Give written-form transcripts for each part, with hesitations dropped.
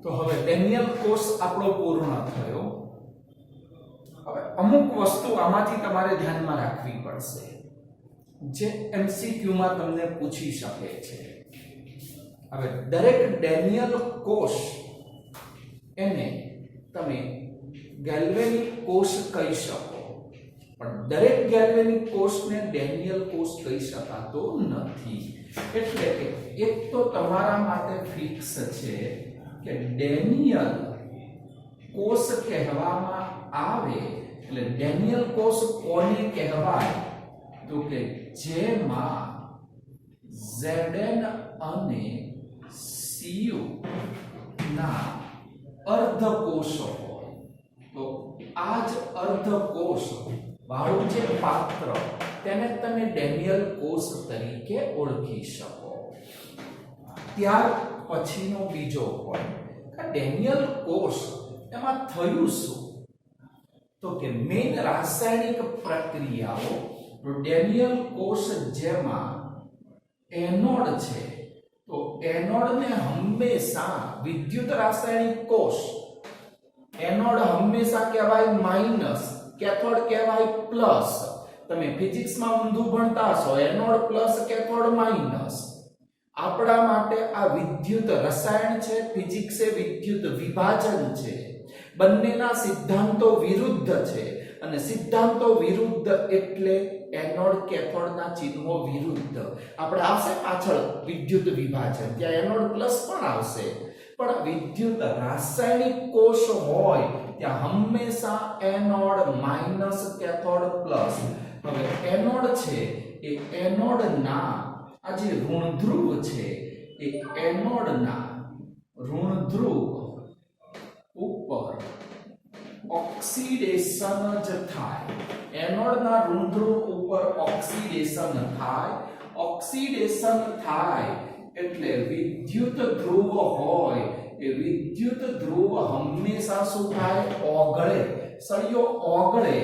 તો હવે Daniel course આપણો પૂર્ણ થયો. હવે અમુક વસ્તુ આમાંથી તમારે ધ્યાનમાં રાખવી પડશે જે એમસીક્યુ માં તમને પૂછી શકે છે. હવે દરેક ડેનિયલ કોષ એને તમે ગેલ્વેનિક કોષ કહી શકો, પણ દરેક ગેલ્વેનિક કોષને ડેનિયલ કોષ કહી શકાતો નથી. એટલે કે એક તો તમારા માટે ફિક્સ છે કે ડેનિયલ કોષ કહેવામાં આવે એટલે ડેનિયલ કોષ કોને કહેવાય તો કે જેમાં Zn અને Cu ના અર્ધકોષ હોય. તો આ જ અર્ધકોષ વાળું જે પાત્ર તેને તમે ડેનિયલ કોષ તરીકે ઓળખી શકો. ત્યાર પછીનો બીજો પોઈન્ટ કે ડેનિયલ કોષ એમાં થયું શું તો કે મેઇન રાસાયણિક પ્રક્રિયાઓ ડેનિયલ કોષ જેમાં એનોડ છે તો એનોડને હંમેશા વિદ્યુત રાસાયણિક કોષ એનોડ હંમેશા કહેવાય માઈનસ, કેથોડ કહેવાય પ્લસ. તમે ફિઝિક્સમાં ઊંધું ભણતા હશો એનોડ પ્લસ કેથોડ માઈનસ. આપણા માટે આ વિદ્યુત રસાયણ છે, ફિઝિક્સ એ વિદ્યુત વિભાજન છે. બંનેના સિદ્ધાંતો વિરુદ્ધ છે અને સિદ્ધાંતો વિરુદ્ધ એટલે એનોડ કેથોડના ચિહ્નો વિરુદ્ધ. આપણે આવશે પાછળ વિદ્યુત વિભાજન ત્યાં એનોડ પ્લસ પણ આવશે, પણ વિદ્યુત રાસાયણિક કોષ હોય ત્યાં હંમેશા એનોડ માઈનસ કેથોડ પ્લસ. હવે એનોડ છે એ એનોડના આ જે ઋણ ધ્રુવ છે એ એનોડના ઋણ ધ્રુવ ઉપર ઓક્સિડેશન જ થાય. એનોડના ઋણ ધ્રુવ ઉપર ઓક્સિડેશન થાય. ઓક્સિડેશન થાય એટલે વિદ્યુત ધ્રુવ હોય એ વિદ્યુત ધ્રુવ હંમેશા શું થાય ઓગળે. સળિયો ઓગળે.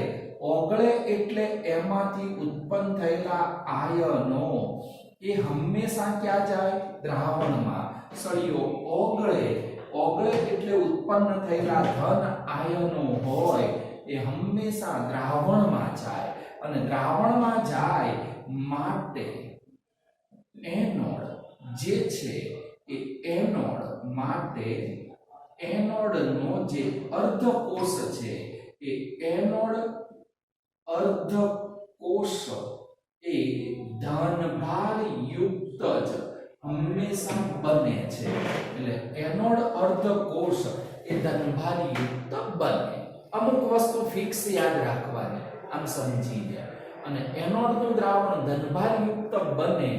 ઓગળે એટલે એમાંથી ઉત્પન્ન થયેલા આયનો એ હંમેશા ક્યાં જાય દ્રાવણમાં. સળિયો ઓગળે. ઓગળે એટલે ઉત્પન્ન થયેલા ધન આયનો હોય એ હંમેશા દ્રાવણમાં જાય અને દ્રાવણમાં જાય માટે એનોડ જે છે એ એનોડ માટે એનોડનો જે અર્ધકોષ છે એ એનોડ અર્ધકોષ એ ધનભાર યુક્ત જ હંમેશા બને છે. એટલે એનોડ અર્ધકોષ એ ધનભાર યુક્ત બને. અમુક વસ્તુ ફિક્સ યાદ રાખવાની આમ સમજીને. અને એનોડનું દ્રાવણ ધનભાર યુક્ત બને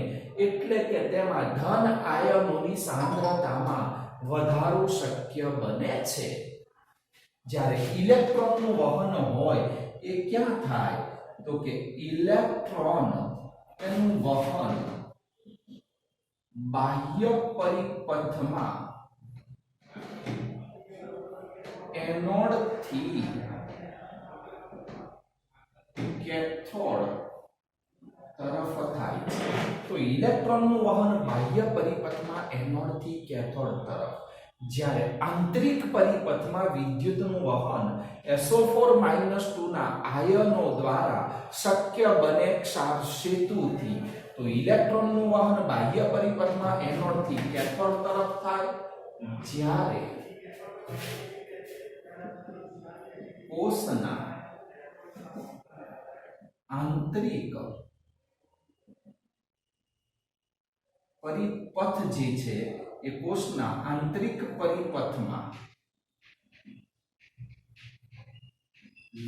એટલે કે તેમાં ધન આયનોની સાંદ્રતામાં વધારો શક્ય બને છે. જ્યારે ઇલેક્ટ્રોનનું વહન હોય એ ક્યાં થાય તો કે ઇલેક્ટ્રોન એનું વહન બાહ્ય પરિપથમાં એનોડ થી કેથોડ તરફ થાય છે. તો ઇલેક્ટ્રોનનું વહન બાહ્ય પરિપથમાં એનોડ થી કેથોડ તરફ, જ્યારે આંતરિક પરિપથમાં વિદ્યુતનું વહન SO4-2 ના આયનો દ્વારા શક્ય બને ક્ષાર સેતુથી. તો ઇલેક્ટ્રોનનું વહન બાહ્ય પરિપથમાં એનોડ થી કેથોડ તરફ થાય, જ્યારે કોષના આંતરિક પરિપથ જે છે એ કોષના આંતરિક પરિપથમાં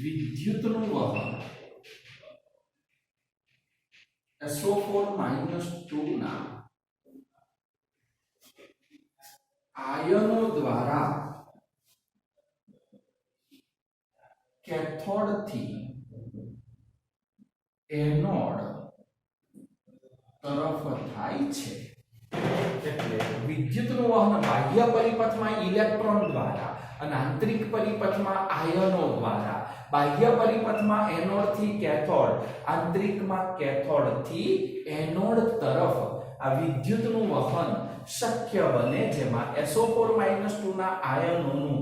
વિદ્યુતનું વહન SO4-2 ના આયનો દ્વારા કેથોડ થી એનોડ તરફ થાય છે. એટલે વિદ્યુતનું વહન બાહ્ય પરિપથમાં ઇલેક્ટ્રોન દ્વારા અને આંતરિક પરિપથમાં આયનો દ્વારા. બાહ્ય પરિપથમાં એનોડ થી કેથોડ, આંતરિકમાં કેથોડ થી એનોડ તરફ આ વિદ્યુતનું વહન શક્ય બને, જેમાં SO4-2 ના આયનોનું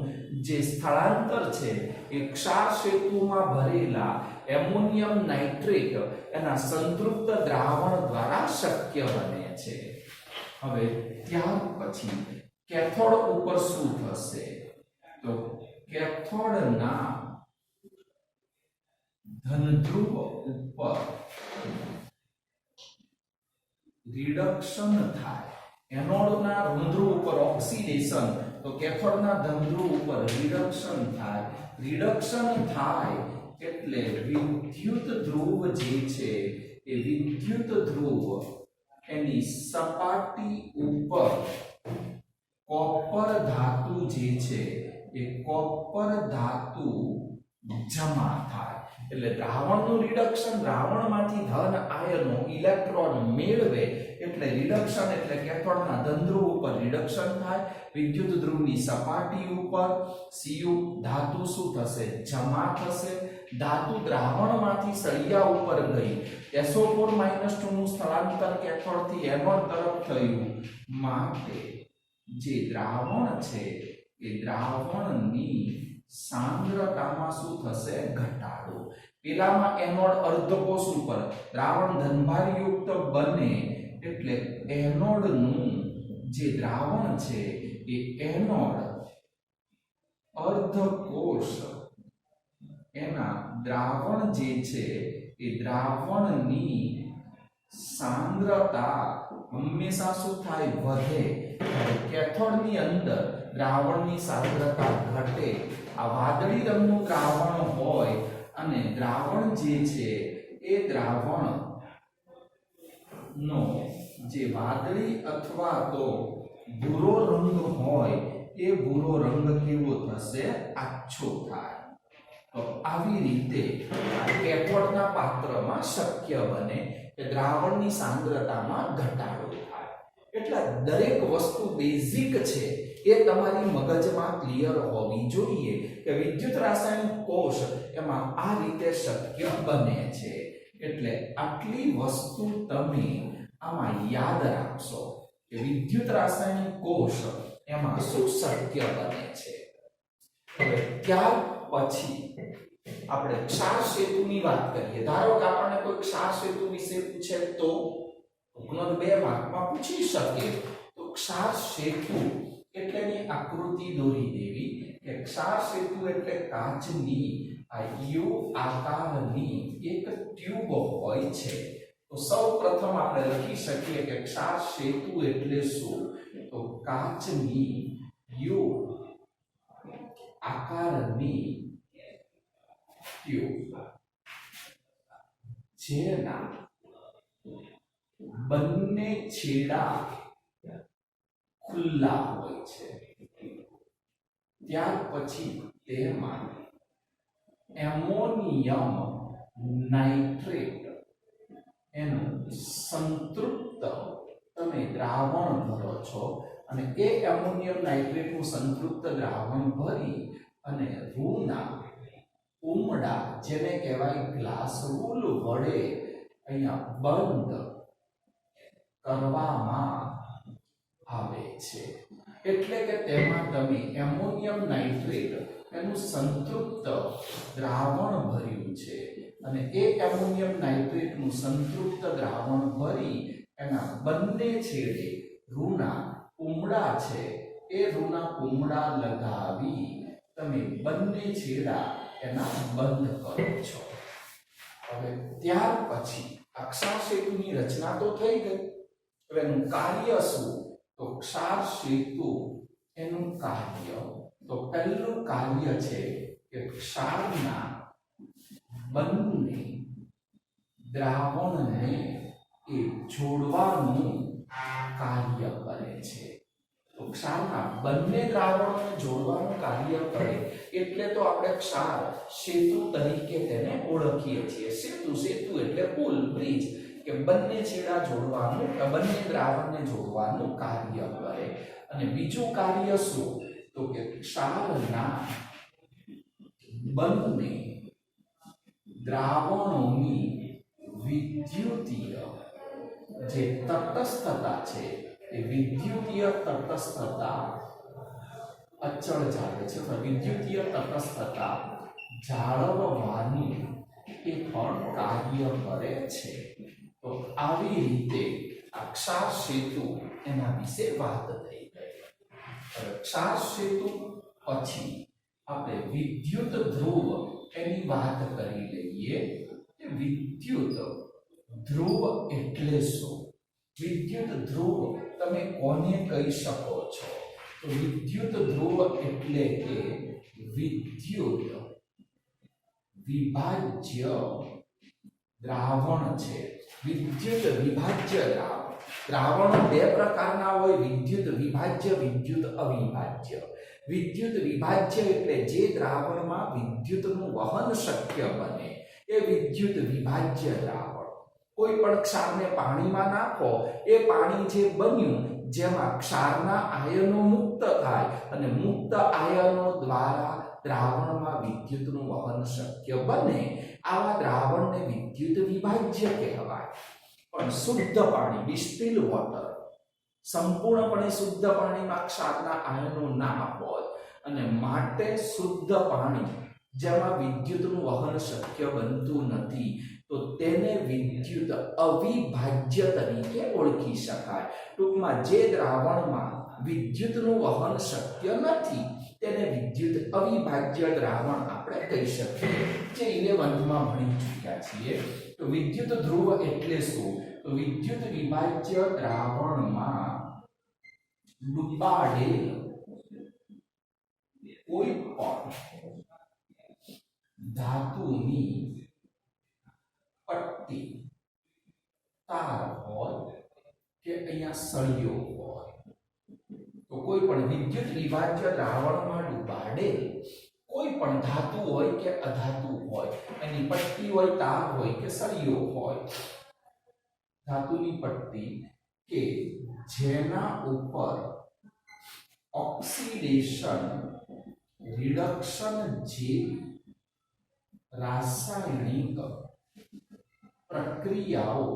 જે સ્થળાંતર છે એ ક્ષાર સેતુમાં ભરેલા એમોનિયમ નાઇટ્રેટ એના સંતૃપ્ત દ્રાવણ દ્વારા શક્ય બને છે. હવે ત્યાર પછી કેથોડ ઉપર શું થશે? તો કેથોડના ધનધ્રુવ ઉપર રિડક્શન થાય. એનોડના ઋણધ્રુવ ઉપર ઓક્સિડેશન, તો કેથોડના ધનધ્રુવ ઉપર રિડક્શન થાય. રિડક્શન થાય એટલે વિદ્યુત ધ્રુવ જે છે એ વિદ્યુત ધ્રુવ એની સપાટી ઉપર કોપર ધાતુ જે છે એ કોપર ધાતુ જમા થાય. એટલે દ્રાવણનું રિડક્શન, દ્રાવણમાંથી ધન આયનો ઇલેક્ટ્રોન મેળવે એટલે રિડક્શન, એટલે કેથોડના ધનધ્રુવ ઉપર રિડક્શન થાય. વિદ્યુત ધ્રુવની સપાટી ઉપર Cu ધાતુ શું થશે? જમા થશે. ધાતુ દ્રાવણમાંથી સળિયા ઉપર ગઈ. SO4-2 નું સ્થળાંતર કેથોડથી એનોડ તરફ થયું, માટે જે દ્રાવણ છે એ દ્રાવણની સાંદ્રતામાં શું થશે? ઘટાડો. પેલામાં એનોડ અર્ધકોષ ઉપર દ્રાવણ ધનભારયુક્ત બને એટલે એનોડનું જે દ્રાવણ છે એ એનોડ અર્ધકોષ એના દ્રાવણ જે છે એ દ્રાવણની સાંદ્રતા હંમેશા શું થાય? વધે. કેથોડની અંદર દ્રાવણની સાંદ્રતા ઘટે. આ વાદળી રંગનું દ્રાવણ હોય અને દ્રાવણ જે છે એ દ્રાવણ નો જે વાદળી અથવા તો ભૂરો રંગ હોય એ ભૂરો રંગ કેવો થશે? આછો થાય. તો આવી રીતે કેથોડના પાત્રમાં શક્ય બને કે દ્રાવણની સાંદ્રતામાં ઘટાડો થાય. એટલે દરેક વસ્તુ બેઝિક છે એ તમારી મગજમાં ક્લિયર હોવી જોઈએ કે વિદ્યુત રાસાયણિક કોષ એમાં આ રીતે શક્ય બને છે. એટલે આટલી વસ્તુ તમે આમાં યાદ રાખશો કે વિદ્યુત રાસાયણિક કોષ એમાં શું શક્ય બને છે. હવે ત્યાર પછી આપણે ક્ષાર સેતુની વાત કરીએ. ધારો કે આપણને કોઈ ક્ષાર સેતુ વિશે પૂછે તો નોંધ 2 માર્કમાં પૂછી શકે. તો ક્ષાર સેતુ એટલેની આકૃતિ દોરી દેવી કે ક્ષાર સેતુ એટલે કાચની આ યુ આકારની એક ટ્યુબ હોય છે. તો સૌપ્રથમ આપણે લખી શકીએ કે ક્ષાર સેતુ એટલે શું? તો કાચની યુ આકારની ટ્યુબ જેના બંને છેડા ખુલ્લા હોય છે. ત્યાર પછી તેમાં એમોનિયમ નાઇટ્રેટ એનું સંતૃપ્ત તમે દ્રાવણ ભરો છો અને એ એમોનિયમ નાઇટ્રેટનું સંતૃપ્ત દ્રાવણ ભરી અને રૂના ઉમડા જેને કહેવાય ગ્લાસ રૂલ વડે અહીંયા બંધ કરવામાં આવે છે. એટલે કે તેમાં તમે એમોનિયમ નાઇટ્રેટ એનું સંતૃપ્ત દ્રાવણ ભર્યું છે અને એ એમોનિયમ નાઇટ્રેટનું સંતૃપ્ત દ્રાવણ ભરી એના બંને છેડે રૂના ઉમડા છે એ રૂના ઉમડા લગાવી તમે બંને છેડા એના બંધ કરો છો. હવે ત્યાર પછી ક્ષાર સેતુની રચના તો થઈ ગઈ. હવે એનું કાર્ય શું? તો ક્ષાર સેતુ એનું કાર્ય, તો પહેલું કાર્ય છે કે ક્ષારના બંને દ્રાવણને એ જોડવાનું કાર્ય કરે છે. તો ક્ષારના બંને દ્રાવણોને જોડવાનું કાર્ય કરે એટલે તો આપણે ક્ષાર સેતુ તરીકે તેને ઓળખીએ છીએ. સેતુ એટલે પુલ, બ્રિજ, કે બંને છેડા જોડવાનું, બંને દ્રાવણને જોડવાનું કાર્ય કરે. અને બીજું કાર્ય શું? તો કે ક્ષારના બંને દ્રાવણોની વિદ્યુતીય જે તટસ્થતા છે એ વિદ્યુતીય તટસ્થતા અચળ ચાલે છે, વિદ્યુતીય તટસ્થતા જાળવવાની એ પણ કાર્ય કરે છે. તો આવી રીતે આ ક્ષાર સેતુ એના વિશે વાત થઈ ગઈ. હવે ક્ષાર સેતુ પછી આપણે વિદ્યુત ધ્રુવ એની વાત કરી લઈએ કે વિદ્યુત ધ્રુવ એટલે શું? વિદ્યુત ધ્રુવ તમે કોને કહી શકો છો? તો વિદ્યુત ધ્રુવ એટલે કે વિદ્યુત વિભાજ્ય દ્રાવણ છે. વિદ્યુત વિભાજ્ય દ્રાવણ. દ્રાવણો બે પ્રકારના હોય, વિદ્યુત વિભાજ્ય, વિદ્યુત અવિભાજ્ય. વિદ્યુત વિભાજ્ય એટલે જે દ્રાવણમાં વિદ્યુતનું વહન શક્ય બને એ વિદ્યુત વિભાજ્ય દ્રાવણ. કોઈ પણ ક્ષારને પાણીમાં નાખો, એ પાણી જે બન્યું જેમાં ક્ષારના આયનો મુક્ત થાય અને મુક્ત આયનો દ્વારા દ્રાવણમાં વિદ્યુતનું વહન શક્ય બને, આવા દ્રાવણને વિદ્યુત વિભાજ્ય કહેવાય. પણ શુદ્ધ પાણી, ડિસ્ટિલ વોટર, સંપૂર્ણપણે શુદ્ધ પાણીમાં ક્ષારના આયનો ના હોય અને માટે શુદ્ધ પાણી જેમાં વિદ્યુતનું વહન શક્ય બનતું નથી, તો તેને વિદ્યુત અવિભાજ્ય તરીકે ઓળખી શકાય. ટૂંકમાં જે દ્રાવણમાં વિદ્યુતનું વહન શક્ય નથી તેને વિદ્યુત અવિભાજ્ય દ્રાવણ આપણે કહી શકીએ, જે 11th માં ભણી ચૂક્યા છીએ. તો વિદ્યુત ધ્રુવ એટલે શું? તો વિદ્યુત વિભાજ્ય દ્રાવણમાં ડૂબાડેલ કોઈ પણ ધાતુની પટ્ટી, તાર હોય કે અહીંયા સળિયો હોય, તો કોઈ પણ વિદ્યુત વિભાજ્ય દ્રાવણમાં ડૂબાડેલ કોઈ પણ ધાતુ હોય કે અધાતુ હોય, એની પટ્ટી હોય, તાર હોય કે સળિયો હોય, ધાતુની પટ્ટી કે જેના ઉપર ઓક્સિડેશન રિડક્શન જેવી રાસાયણિક પ્રક્રિયાઓ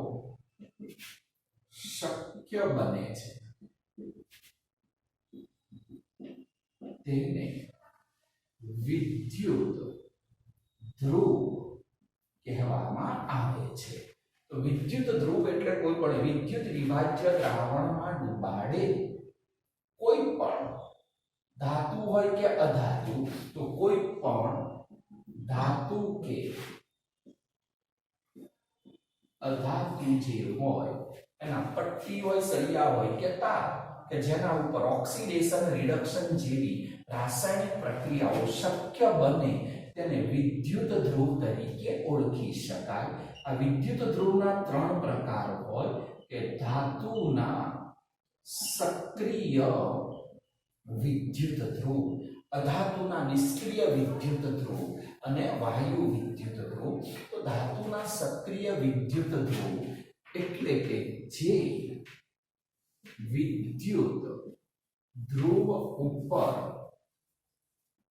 શક્ય બને છે, તેને વિદ્યુત ધ્રુવ કહેવામાં આવે છે. તો વિદ્યુત ધ્રુવ એટલે કોઈ પણ વિદ્યુત વિભાજ્ય દ્રાવણમાં ડૂબાડેલ કોઈ પણ ધાતુ હોય કે અધાતુ, તો કોઈ પણ ધાતુ કે અધાતુ જે હોય એના પટ્ટી હોય, સળિયા હોય કે તાર કે જેના ઉપર ઓક્સિડેશન રિડક્શન જેવી રાસાયણિક પ્રક્રિયાઓ શક્ય બને, તેને વિદ્યુત ધ્રુવ તરીકે ઓળખી શકાય. આ વિદ્યુત ધ્રુવના 3 પ્રકાર હોય કે ધાતુના સક્રિય વિદ્યુત ધ્રુવ, અધાતુના નિષ્ક્રિય વિદ્યુત ધ્રુવ અને વાયુ વિદ્યુત ધ્રુવ. તો ધાતુના સક્રિય વિદ્યુત ધ્રુવ એટલે કે જે વિદ્યુત ધ્રુવ ઉપર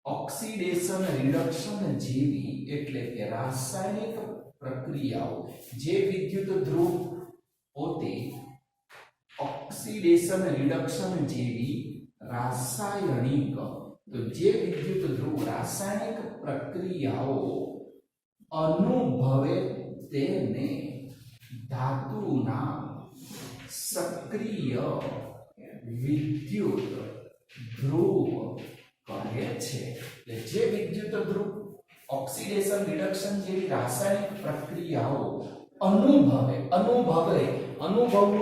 ઓક્સિડેશન રિડક્શન જેવી એટલે કે રાસાયણિક પ્રક્રિયાઓ, જે વિદ્યુત ધ્રુવ પોતે ઓક્સિડેશન રિડક્શન જેવી રાસાયણિક, તો જે વિદ્યુત ધ્રુવ રાસાયણિક પ્રક્રિયાઓ અનુભવે તેને ધાતુના સક્રિય વિદ્યુત ધ્રુવ કહે છે. જે વિદ્યુત ધ્રુવ ઓક્સિડેશન રિડક્શન જેવી રાસાયણિક પ્રક્રિયાઓ અનુભવવું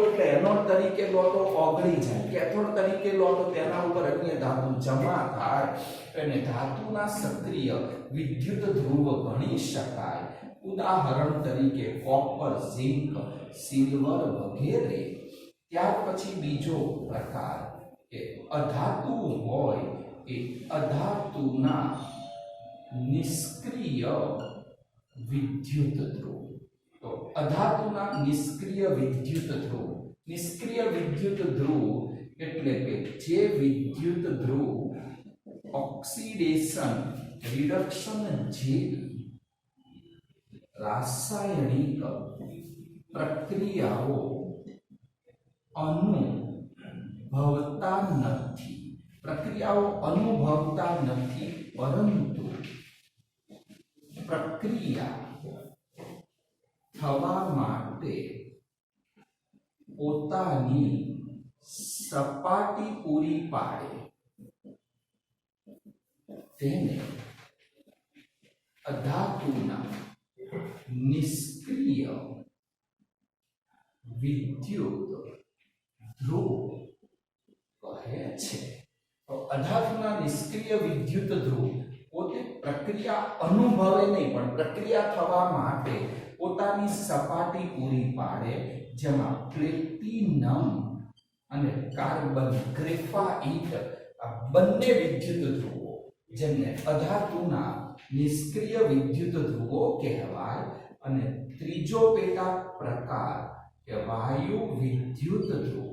એટલે એનોડ તરીકે લો તો ઓગળી જાય, કેથોડ તરીકે લો તો તેના ઉપર અન્ય ધાતુ જમા થાય, અને ધાતુના સક્રિય વિદ્યુત ધ્રુવ ગણી શકાય. ઉદાહરણ તરીકે કોપર, ઝિંક, સિલ્વર વગેરે. ત્યાર પછી બીજો પ્રકાર કે અધાતુ હોય એ અધાતુના નિષ્ક્રિય વિદ્યુત ધ્રુવ. તો અધાતુના નિષ્ક્રિય વિદ્યુત ધ્રુવ, નિષ્ક્રિય વિદ્યુત ધ્રુવ એટલે કે જે વિદ્યુત ધ્રુવ ઓક્સિડેશન રિડક્શન જેવી રાસાયણિક પ્રક્રિયાઓ અનુભવે ભવતા નથી, પ્રક્રિયાઓ અનુભવતા નથી, પરંતુ પ્રક્રિયા થવા માટે પોતાની સપાટી પૂરી પાડે તેને અધાતુના નિષ્ક્રિય વિદ્યુત ધ્રુવ કહે છે. તો અધાતુના નિષ્ક્રિય વિદ્યુત ધ્રુવ પોતે પ્રક્રિયા અનુભવે નહીં પણ પ્રક્રિયા થવા માટે પોતાની સપાટી પૂરી પાડે, જેમાં પ્લેટિનમ અને કાર્બન ગ્રેફાઇટ આ બંને વિદ્યુત ધ્રુવો જેમને અધાતુના નિષ્ક્રિય વિદ્યુત ધ્રુવો કહેવાય. અને ત્રીજો પેટા પ્રકાર કે વાયુ વિદ્યુત ધ્રુવ.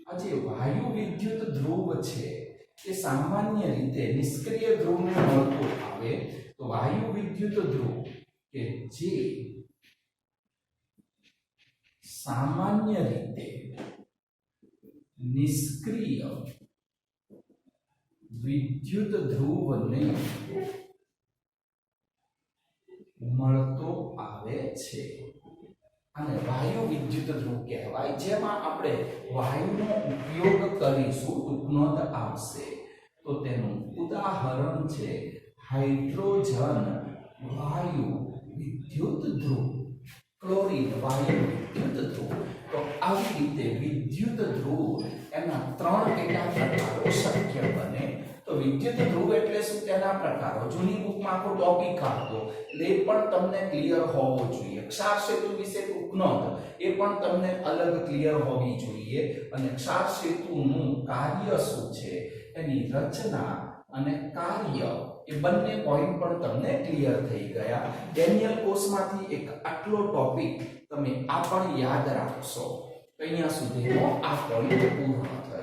આ જે વાયુ વિદ્યુત ધ્રુવ છે એ સામાન્ય રીતે નિષ્ક્રિય ધ્રુવને મળતો આવે. તો વાયુ વિદ્યુત ધ્રુવ કે જે સામાન્ય રીતે નિષ્ક્રિય વિદ્યુત ધ્રુવને મળતો આવે છે અને વાયુ વિદ્યુત ધ્રુવ કહેવાય. જેમાં આપણે વાયુનો ઉપયોગ કરીશું, ટૂંકનોંધ આવશે. તો તેનું ઉદાહરણ છે હાઇડ્રોજન વાયુ વિદ્યુત ધ્રુવ, ક્લોરીન વાયુ વિદ્યુત ધ્રુવ. તો આવી રીતે વિદ્યુત ધ્રુવ એના 3 પેટા પ્રકારો શક્ય બને. તો વિદ્યુત ધ્રુવ એટલે શું, તેના પ્રકારો જૂની બુકમાં આખો ટોપિક આપતો, એટલે એ પણ તમને ક્લિયર હોવો જોઈએ. ક્ષાર સેતુ વિશે ટૂંકનોંધ એ પણ તમને અલગ ક્લિયર હોવી જોઈએ. અને ક્ષાર સેતુનું કાર્ય શું છે, એની રચના અને કાર્ય એ બંને પોઈન્ટ પણ તમને ક્લિયર થઈ ગયા. ડેનિયલ કોર્સમાંથી એક આટલો ટોપિક તમે આ પણ યાદ રાખશો. અહીંયા સુધીનો આ પોઈન્ટ પૂર્ણ થયો.